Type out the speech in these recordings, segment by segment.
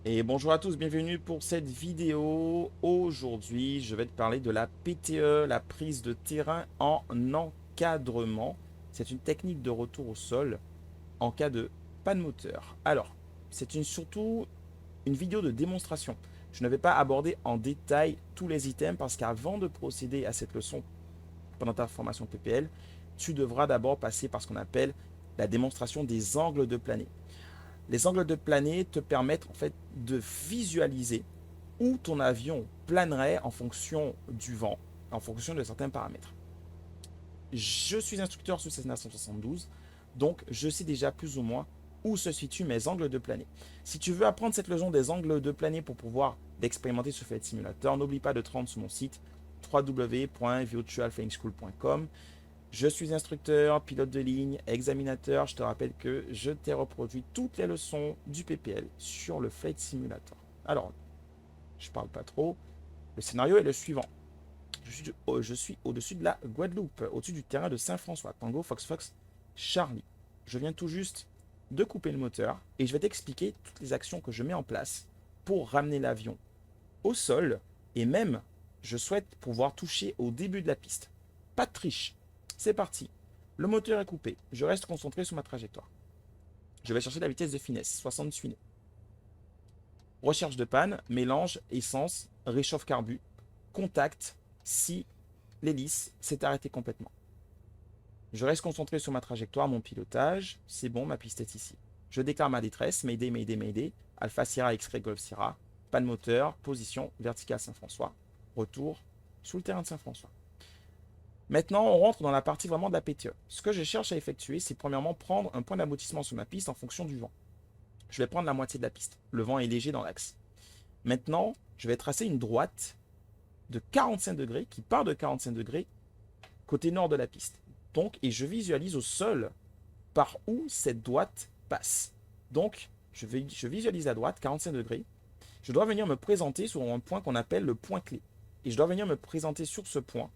Et bonjour à tous, bienvenue pour cette vidéo. Aujourd'hui, je vais te parler de la PTE, la prise de terrain en encadrement. C'est une technique de retour au sol en cas de panne moteur. Alors, surtout une vidéo de démonstration. Je ne vais pas aborder en détail tous les items parce qu'avant de procéder à cette leçon pendant ta formation PPL, tu devras d'abord passer par ce qu'on appelle la démonstration des angles de planée. Les angles de planée te permettent en fait de visualiser où ton avion planerait en fonction du vent, en fonction de certains paramètres. Je suis instructeur sur Cessna 172, donc je sais déjà plus ou moins où se situent mes angles de planée. Si tu veux apprendre cette leçon des angles de planée pour pouvoir l'expérimenter sur Flight Simulator, n'oublie pas de te rendre sur mon site www.virtualflying-school.com. Je suis instructeur, pilote de ligne, examinateur. Je te rappelle que je t'ai reproduit toutes les leçons du PPL sur le Flight Simulator. Alors, je parle pas trop. Le scénario est le suivant. Je suis au-dessus de la Guadeloupe, au-dessus du terrain de Saint-François. Tango, Fox, Fox, Charlie. Je viens tout juste de couper le moteur et je vais t'expliquer toutes les actions que je mets en place pour ramener l'avion au sol et même, je souhaite pouvoir toucher au début de la piste. Pas de triche. C'est parti. Le moteur est coupé. Je reste concentré sur ma trajectoire. Je vais chercher la vitesse de finesse, 68 nœuds. Recherche de panne, mélange, essence, réchauffe carbu, contact, si l'hélice s'est arrêtée complètement. Je reste concentré sur ma trajectoire, mon pilotage. C'est bon, ma piste est ici. Je déclare ma détresse, Mayday, Mayday, Mayday. Alpha Sierra, X-Ray, Golf Sierra. Panne moteur, position, verticale Saint-François. Retour sous le terrain de Saint-François. Maintenant, on rentre dans la partie vraiment de la PTE. Ce que je cherche à effectuer, c'est premièrement prendre un point d'aboutissement sur ma piste en fonction du vent. Je vais prendre la moitié de la piste. Le vent est léger dans l'axe. Maintenant, je vais tracer une droite de 45 degrés qui part de 45 degrés côté nord de la piste. Donc, et je visualise au sol par où cette droite passe. Donc, je visualise la droite, 45 degrés. Je dois venir me présenter sur un point qu'on appelle le point clé. Et je dois venir me présenter sur ce point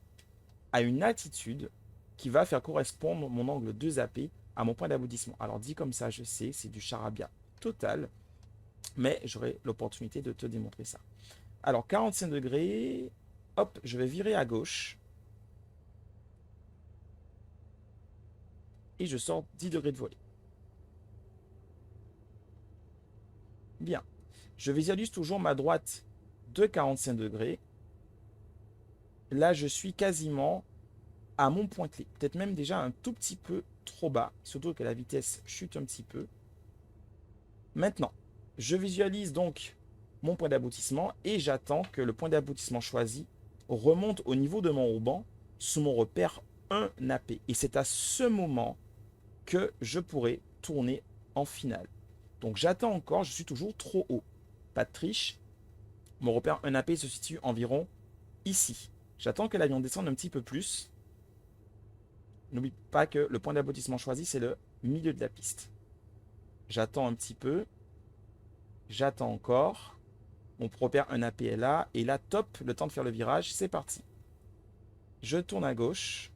à une altitude qui va faire correspondre mon angle 2AP à mon point d'aboutissement. Alors dit comme ça, je sais, c'est du charabia total, mais j'aurai l'opportunité de te démontrer ça. Alors 45 degrés, hop, je vais virer à gauche et je sors 10 degrés de volée. Bien, je visualise toujours ma droite de 45 degrés. Là, je suis quasiment à mon point clé. Peut-être même déjà un tout petit peu trop bas, surtout que la vitesse chute un petit peu. Maintenant, je visualise donc mon point d'aboutissement et j'attends que le point d'aboutissement choisi remonte au niveau de mon ruban sous mon repère 1AP. Et c'est à ce moment que je pourrai tourner en finale. Donc j'attends encore, je suis toujours trop haut. Pas de triche. Mon repère 1AP se situe environ ici. J'attends que l'avion descende un petit peu plus. N'oublie pas que le point d'aboutissement choisi, c'est le milieu de la piste. J'attends un petit peu. J'attends encore. Mon repère 1AP est là. Et là, top, le temps de faire le virage, c'est parti. Je tourne à gauche.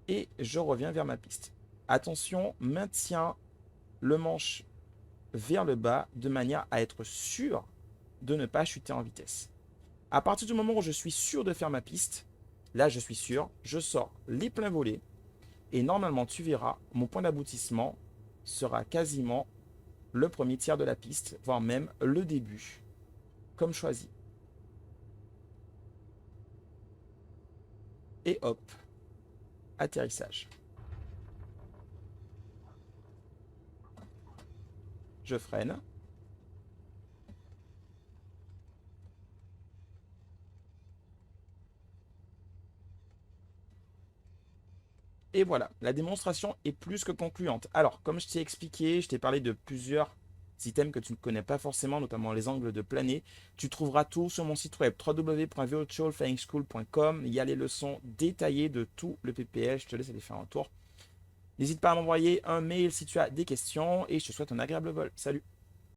Et je reviens vers ma piste. Attention, maintiens le manche vers le bas de manière à être sûr de ne pas chuter en vitesse. À partir du moment où je suis sûr de faire ma piste, là je suis sûr, je sors les pleins volets et normalement tu verras, mon point d'aboutissement sera quasiment le premier tiers de la piste, voire même le début, comme choisi. Et hop, atterrissage. Je freine. Et voilà, la démonstration est plus que concluante. Alors, comme je t'ai expliqué, je t'ai parlé de plusieurs items que tu ne connais pas forcément, notamment les angles de planée. Tu trouveras tout sur mon site web www.virtualflyingschool.com. Il y a les leçons détaillées de tout le PPL. Je te laisse aller faire un tour. N'hésite pas à m'envoyer un mail si tu as des questions et je te souhaite un agréable vol. Salut!